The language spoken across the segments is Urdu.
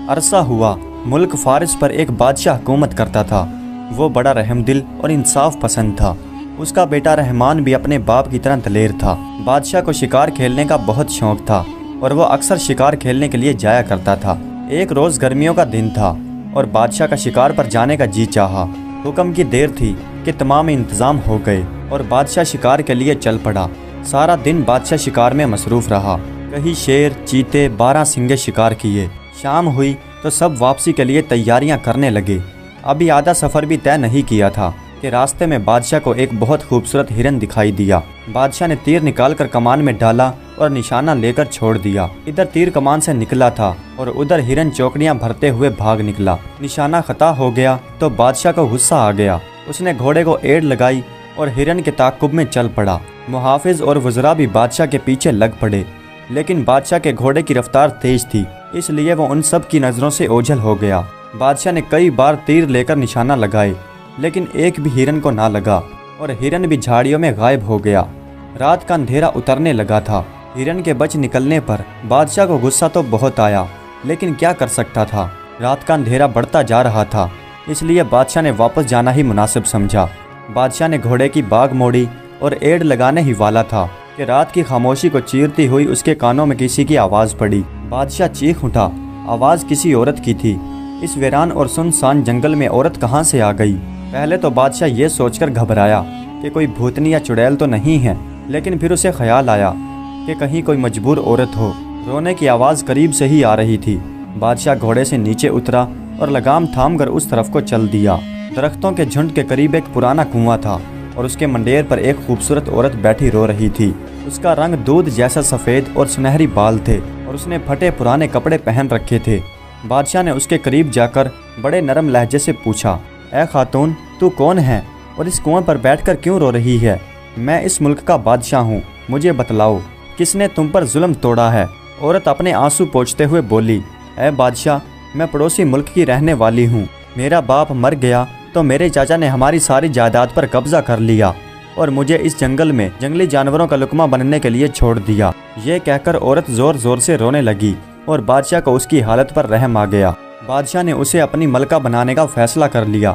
عرصہ ہوا ملک فارس پر ایک بادشاہ حکومت کرتا تھا۔ وہ بڑا رحم دل اور انصاف پسند تھا۔ اس کا بیٹا رحمان بھی اپنے باپ کی طرح دلیر تھا۔ بادشاہ کو شکار کھیلنے کا بہت شوق تھا اور وہ اکثر شکار کھیلنے کے لیے جایا کرتا تھا۔ ایک روز گرمیوں کا دن تھا اور بادشاہ کا شکار پر جانے کا جی چاہا۔ حکم کی دیر تھی کہ تمام انتظام ہو گئے اور بادشاہ شکار کے لیے چل پڑا۔ سارا دن بادشاہ شکار میں مصروف رہا۔ کہیں شیر، چیتے، 12 سنگے شکار کیے۔ شام ہوئی تو سب واپسی کے لیے تیاریاں کرنے لگے۔ ابھی آدھا سفر بھی طے نہیں کیا تھا کہ راستے میں بادشاہ کو ایک بہت خوبصورت ہرن دکھائی دیا۔ بادشاہ نے تیر نکال کر کمان میں ڈالا اور نشانہ لے کر چھوڑ دیا۔ ادھر تیر کمان سے نکلا تھا اور ادھر ہرن چوکڑیاں بھرتے ہوئے بھاگ نکلا۔ نشانہ خطا ہو گیا تو بادشاہ کو غصہ آ گیا۔ اس نے گھوڑے کو ایڑ لگائی اور ہرن کے تعاقب میں چل پڑا۔ محافظ اور وزراء بھی بادشاہ کے پیچھے لگ پڑے، لیکن بادشاہ کے گھوڑے کی رفتار تیز تھی، اس لیے وہ ان سب کی نظروں سے اوجھل ہو گیا۔ بادشاہ نے کئی بار تیر لے کر نشانہ لگائے، لیکن ایک بھی ہرن کو نہ لگا اور ہرن بھی جھاڑیوں میں غائب ہو گیا۔ رات کا اندھیرا اترنے لگا تھا۔ ہرن کے بچ نکلنے پر بادشاہ کو غصہ تو بہت آیا، لیکن کیا کر سکتا تھا؟ رات کا اندھیرا بڑھتا جا رہا تھا، اس لیے بادشاہ نے واپس جانا ہی مناسب سمجھا۔ بادشاہ نے گھوڑے کی باگ موڑی اور ایڑ لگانے ہی والا تھا کہ رات کی خاموشی کو چیرتی ہوئی اس کے کانوں میں کسی کی آواز پڑی۔ بادشاہ چیخ اٹھا۔ آواز کسی عورت کی تھی۔ اس ویران اور سنسان جنگل میں عورت کہاں سے آ گئی؟ پہلے تو بادشاہ یہ سوچ کر گھبرایا کہ کوئی بھوتنی یا چڑیل تو نہیں ہے، لیکن پھر اسے خیال آیا کہ کہیں کوئی مجبور عورت ہو۔ رونے کی آواز قریب سے ہی آ رہی تھی۔ بادشاہ گھوڑے سے نیچے اترا اور لگام تھام کر اس طرف کو چل دیا۔ درختوں کے جھنڈ کے قریب ایک پرانا کنواں تھا اور اس کے منڈیر پر ایک خوبصورت عورت بیٹھی رو رہی تھی۔ اس کا رنگ دودھ جیسا سفید اور سنہری بال تھے اور اس نے پھٹے پرانے کپڑے پہن رکھے تھے۔ بادشاہ نے اس کے قریب جا کر بڑے نرم لہجے سے پوچھا، اے خاتون، تو کون ہے اور اس کنویں پر بیٹھ کر کیوں رو رہی ہے؟ میں اس ملک کا بادشاہ ہوں، مجھے بتلاؤ کس نے تم پر ظلم توڑا ہے؟ عورت اپنے آنسو پوچھتے ہوئے بولی، اے بادشاہ، میں پڑوسی ملک کی رہنے والی ہوں۔ میرا باپ مر گیا تو میرے چاچا نے ہماری ساری جائیداد پر قبضہ کر لیا اور مجھے اس جنگل میں جنگلی جانوروں کا لقمہ بننے کے لیے چھوڑ دیا۔ یہ کہہ کر عورت زور زور سے رونے لگی اور بادشاہ کو اس کی حالت پر رحم آ گیا۔ بادشاہ نے اسے اپنی ملکہ بنانے کا فیصلہ کر لیا۔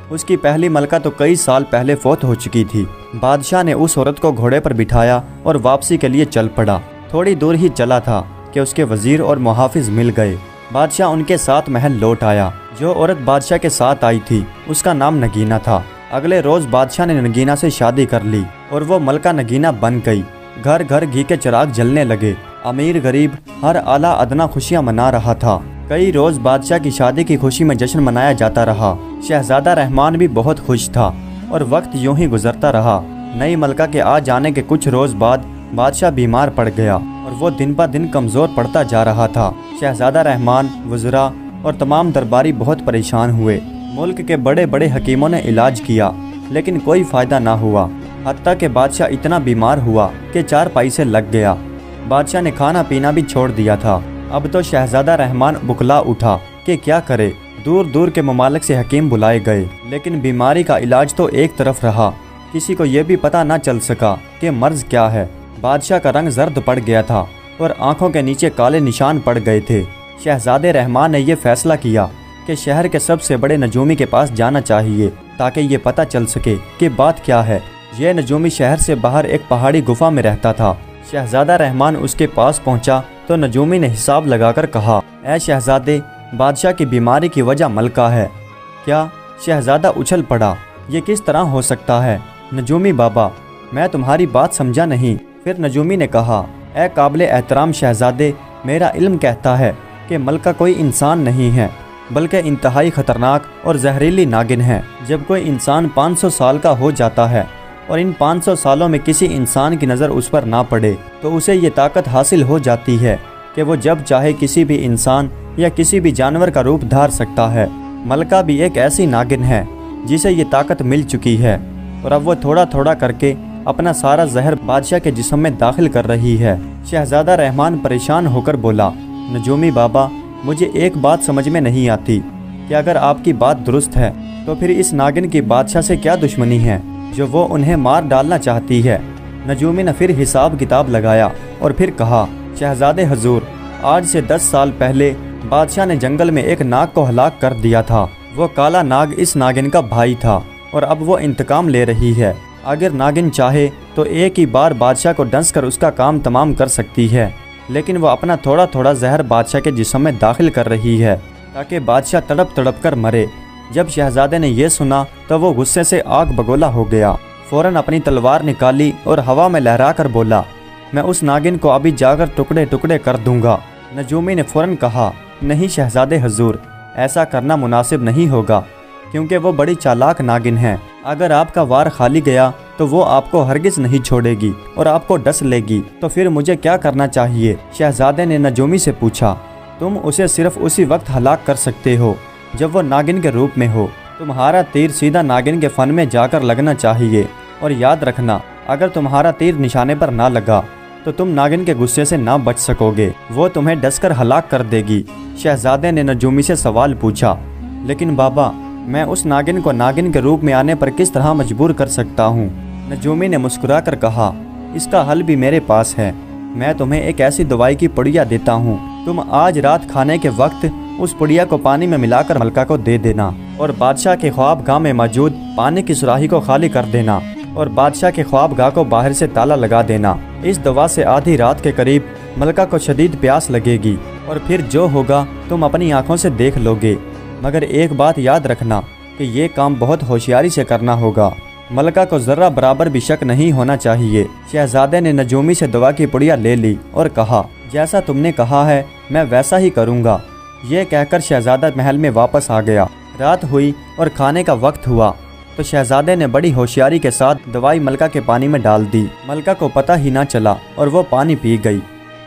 اس کی پہلی ملکہ تو کئی سال پہلے فوت ہو چکی تھی۔ بادشاہ نے اس عورت کو گھوڑے پر بٹھایا اور واپسی کے لیے چل پڑا۔ تھوڑی دور ہی چلا تھا کہ اس کے وزیر اور محافظ مل گئے۔ بادشاہ ان کے ساتھ محل لوٹ آیا۔ جو عورت بادشاہ کے ساتھ آئی تھی اس کا نام نگینہ تھا۔ اگلے روز بادشاہ نے نگینہ سے شادی کر لی اور وہ ملکہ نگینہ بن گئی۔ گھر گھر گھی کے چراغ جلنے لگے۔ امیر غریب ہر اعلیٰ ادنا خوشیاں منا رہا تھا۔ کئی روز بادشاہ کی شادی کی خوشی میں جشن منایا جاتا رہا۔ شہزادہ رحمان بھی بہت خوش تھا اور وقت یوں ہی گزرتا رہا۔ نئی ملکہ کے آ جانے کے کچھ روز بعد بادشاہ بیمار پڑ گیا اور وہ دن بہ دن کمزور پڑتا جا رہا تھا۔ شہزادہ رحمان، وزراء اور تمام درباری بہت پریشان ہوئے۔ ملک کے بڑے بڑے حکیموں نے علاج کیا لیکن کوئی فائدہ نہ ہوا، حتیٰ کہ بادشاہ اتنا بیمار ہوا کہ چارپائی سے لگ گیا۔ بادشاہ نے کھانا پینا بھی چھوڑ دیا تھا۔ اب تو شہزادہ رحمان بکلا اٹھا کہ کیا کرے۔ دور دور کے ممالک سے حکیم بلائے گئے لیکن بیماری کا علاج تو ایک طرف رہا، کسی کو یہ بھی پتہ نہ چل سکا کہ مرض کیا ہے۔ بادشاہ کا رنگ زرد پڑ گیا تھا اور آنکھوں کے نیچے کالے نشان پڑ گئے تھے۔ شہزادے رحمان نے یہ فیصلہ کیا کہ شہر کے سب سے بڑے نجومی کے پاس جانا چاہیے تاکہ یہ پتہ چل سکے کہ بات کیا ہے۔ یہ نجومی شہر سے باہر ایک پہاڑی گفا میں رہتا تھا۔ شہزادہ رحمان اس کے پاس پہنچا تو نجومی نے حساب لگا کر کہا، اے شہزادے، بادشاہ کی بیماری کی وجہ ملکہ ہے۔ کیا؟ شہزادہ اچھل پڑا، یہ کس طرح ہو سکتا ہے؟ نجومی بابا، میں تمہاری بات سمجھا نہیں۔ پھر نجومی نے کہا، اے قابل احترام شہزادے، میرا علم کہتا ہے کہ ملکہ کوئی انسان نہیں ہے بلکہ انتہائی خطرناک اور زہریلی ناگن ہے۔ جب کوئی انسان 500 سال کا ہو جاتا ہے اور ان 500 سالوں میں کسی انسان کی نظر اس پر نہ پڑے تو اسے یہ طاقت حاصل ہو جاتی ہے کہ وہ جب چاہے کسی بھی انسان یا کسی بھی جانور کا روپ دھار سکتا ہے۔ ملکہ بھی ایک ایسی ناگن ہے جسے یہ طاقت مل چکی ہے اور اب وہ تھوڑا تھوڑا کر کے اپنا سارا زہر بادشاہ کے جسم میں داخل کر رہی ہے۔ شہزادہ رحمان پریشان ہو کر بولا، نجومی بابا، مجھے ایک بات سمجھ میں نہیں آتی کہ اگر آپ کی بات درست ہے تو پھر اس ناگن کی بادشاہ سے کیا دشمنی ہے جو وہ انہیں مار ڈالنا چاہتی ہے؟ نجومی نے پھر حساب کتاب لگایا اور پھر کہا، شہزادے حضور، آج سے 10 سال پہلے بادشاہ نے جنگل میں ایک ناگ کو ہلاک کر دیا تھا۔ وہ کالا ناگ اس ناگن کا بھائی تھا اور اب وہ انتقام لے رہی ہے۔ اگر ناگن چاہے تو ایک ہی بار بادشاہ کو ڈنس کر اس کا کام تمام کر سکتی ہے، لیکن وہ اپنا تھوڑا تھوڑا زہر بادشاہ کے جسم میں داخل کر رہی ہے تاکہ بادشاہ تڑپ تڑپ کر مرے۔ جب شہزادے نے یہ سنا تو وہ غصے سے آگ بگولا ہو گیا۔ فوراً اپنی تلوار نکالی اور ہوا میں لہرا کر بولا، میں اس ناگن کو ابھی جا کر ٹکڑے ٹکڑے کر دوں گا۔ نجومی نے فوراً کہا، نہیں شہزادے حضور، ایسا کرنا مناسب نہیں ہوگا کیونکہ وہ بڑی چالاک ناگن ہے۔ اگر آپ کا وار خالی گیا تو وہ آپ کو ہرگز نہیں چھوڑے گی اور آپ کو ڈس لے گی۔ تو پھر مجھے کیا کرنا چاہیے؟ شہزادے نے نجومی سے پوچھا۔ تم اسے صرف اسی وقت ہلاک کر سکتے ہو جب وہ ناگن کے روپ میں ہو۔ تمہارا تیر سیدھا ناگن کے فن میں جا کر لگنا چاہیے، اور یاد رکھنا اگر تمہارا تیر نشانے پر نہ لگا تو تم ناگن کے غصے سے نہ بچ سکو گے، وہ تمہیں ڈس کر ہلاک کر دے گی۔ شہزادے نے نجومی سے سوال پوچھا، لیکن بابا میں اس ناگن کو ناگن کے روپ میں آنے پر کس طرح مجبور کر سکتا ہوں؟ نجومی نے مسکرا کر کہا، اس کا حل بھی میرے پاس ہے۔ میں تمہیں ایک ایسی دوائی کی پڑیا دیتا ہوں، تم آج رات کھانے کے وقت اس پڑیا کو پانی میں ملا کر ملکہ کو دے دینا اور بادشاہ کے خواب گاہ میں موجود پانی کی سراہی کو خالی کر دینا اور بادشاہ کے خواب گاہ کو باہر سے تالا لگا دینا۔ اس دوا سے آدھی رات کے قریب ملکہ کو شدید پیاس لگے گی اور پھر جو ہوگا تم اپنی آنکھوں سے دیکھ لو گے، مگر ایک بات یاد رکھنا کہ یہ کام بہت ہوشیاری سے کرنا ہوگا۔ ملکہ کو ذرہ برابر بھی شک نہیں ہونا چاہیے۔ شہزادے نے نجومی سے دوا کی پڑیا لے لی اور کہا، جیسا تم نے کہا ہے میں ویسا ہی کروں گا۔ یہ کہہ کر شہزادہ محل میں واپس آ گیا۔ رات ہوئی اور کھانے کا وقت ہوا تو شہزادے نے بڑی ہوشیاری کے ساتھ دوائی ملکہ کے پانی میں ڈال دی۔ ملکہ کو پتہ ہی نہ چلا اور وہ پانی پی گئی۔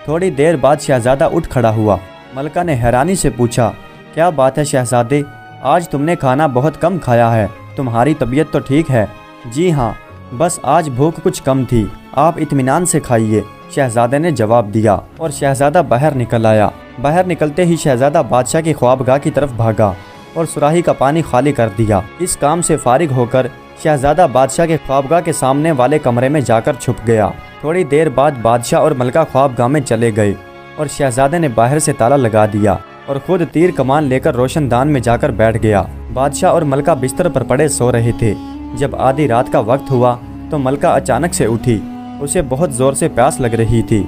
تھوڑی دیر بعد شہزادہ اٹھ کھڑا ہوا۔ ملکہ نے حیرانی سے پوچھا، کیا بات ہے شہزادے، آج تم نے کھانا بہت کم کھایا ہے، تمہاری طبیعت تو ٹھیک ہے؟ جی ہاں، بس آج بھوک کچھ کم تھی، آپ اطمینان سے کھائیے، شہزادے نے جواب دیا اور شہزادہ باہر نکل آیا۔ باہر نکلتے ہی شہزادہ بادشاہ کی خوابگاہ کی طرف بھاگا اور سراہی کا پانی خالی کر دیا۔ اس کام سے فارغ ہو کر شہزادہ بادشاہ کے خوابگاہ کے سامنے والے کمرے میں جا کر چھپ گیا۔ تھوڑی دیر بعد بادشاہ اور ملکہ خوابگاہ میں چلے گئے اور شہزادے نے باہر سے تالا لگا دیا اور خود تیر کمان لے کر روشن دان میں جا کر بیٹھ گیا۔ بادشاہ اور ملکہ بستر پر پڑے سو رہے تھے۔ جب آدھی رات کا وقت ہوا تو ملکہ اچانک سے اٹھی۔ اسے بہت زور سے پیاس لگ رہی تھی۔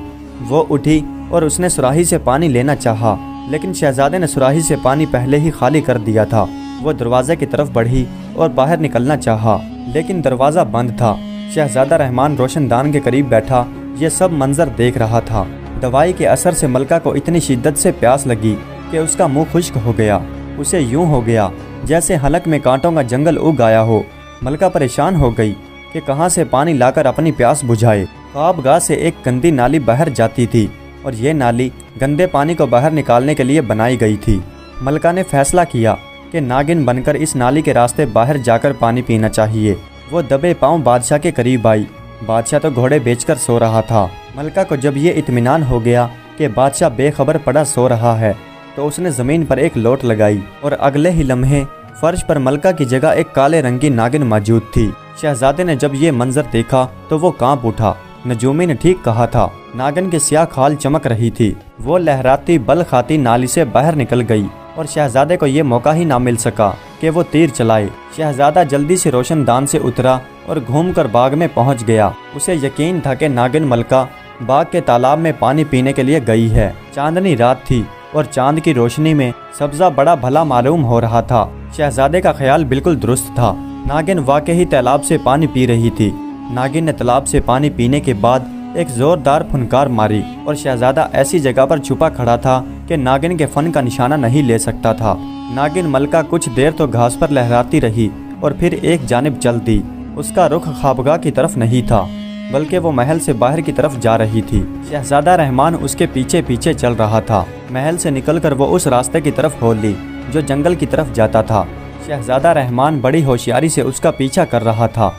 وہ اٹھی اور اس نے سراہی سے پانی لینا چاہا، لیکن شہزادے نے سراہی سے پانی پہلے ہی خالی کر دیا تھا۔ وہ دروازے کی طرف بڑھی اور باہر نکلنا چاہا، لیکن دروازہ بند تھا۔ شہزادہ رحمان روشن دان کے قریب بیٹھا یہ سب منظر دیکھ رہا تھا۔ دوائی کے اثر سے ملکہ کو اتنی شدت سے پیاس لگی کہ اس کا منہ خشک ہو گیا۔ اسے یوں ہو گیا جیسے حلق میں کانٹوں کا جنگل اگ آیا ہو۔ ملکہ پریشان ہو گئی کہ کہاں سے پانی لا کر اپنی پیاس بجھائے۔ خوابگاہ سے ایک گندی نالی باہر جاتی تھی اور یہ نالی گندے پانی کو باہر نکالنے کے لیے بنائی گئی تھی۔ ملکہ نے فیصلہ کیا کہ ناگن بن کر اس نالی کے راستے باہر جا کر پانی پینا چاہیے۔ وہ دبے پاؤں بادشاہ کے قریب آئی۔ بادشاہ تو گھوڑے بیچ کر سو رہا تھا۔ ملکہ کو جب یہ اطمینان ہو گیا کہ بادشاہ بے خبر پڑا سو رہا ہے تو اس نے زمین پر ایک لوٹ لگائی اور اگلے ہی لمحے فرش پر ملکہ کی جگہ ایک کالے رنگ کی ناگن موجود تھی۔ شہزادے نے جب یہ منظر دیکھا تو وہ کانپ اٹھا۔ نجومی نے ٹھیک کہا تھا، ناگن کی سیاہ کھال چمک رہی تھی۔ وہ لہراتی بل کھاتی نالی سے باہر نکل گئی اور شہزادے کو یہ موقع ہی نہ مل سکا کہ وہ تیر چلائے۔ شہزادہ جلدی سے روشن دان سے اترا اور گھوم کر باغ میں پہنچ گیا۔ اسے یقین تھا کہ ناگن ملکہ باغ کے تالاب میں پانی پینے کے لیے گئی ہے۔ چاندنی رات تھی اور چاند کی روشنی میں سبزہ بڑا بھلا معلوم ہو رہا تھا۔ شہزادے کا خیال بالکل درست تھا، ناگن واقعی تالاب سے پانی پی رہی تھی۔ ناگن نے تالاب سے پانی پینے کے بعد ایک زوردار پھنکار ماری اور شہزادہ ایسی جگہ پر چھپا کھڑا تھا کہ ناگن کے فن کا نشانہ نہیں لے سکتا تھا۔ ناگن ملکہ کچھ دیر تو گھاس پر لہراتی رہی اور پھر ایک جانب چل دی۔ اس کا رخ خوابگاہ کی طرف نہیں تھا بلکہ وہ محل سے باہر کی طرف جا رہی تھی۔ شہزادہ رحمان اس کے پیچھے پیچھے چل رہا تھا۔ محل سے نکل کر وہ اس راستے کی طرف ہو لی جو جنگل کی طرف جاتا تھا۔ شہزادہ رحمان بڑی ہوشیاری سے اس کا پیچھا کر رہا تھا۔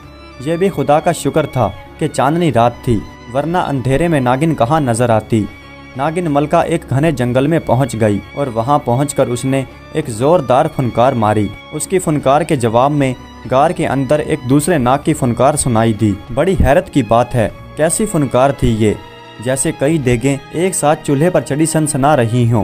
یہ بھی خدا کا شکر تھا کہ چاندنی رات تھی، ورنہ اندھیرے میں ناگن کہاں نظر آتی۔ ناگن ملکہ ایک گھنے جنگل میں پہنچ گئی اور وہاں پہنچ کر اس نے ایک زوردار فنکار ماری۔ اس کی فنکار کے جواب میں غار کے اندر ایک دوسرے ناگ کی فنکار سنائی دی۔ بڑی حیرت کی بات ہے، کیسی فنکار تھی یہ، جیسے کئی دیگیں ایک ساتھ چولہے پر چڑھی سنسنا رہی ہوں۔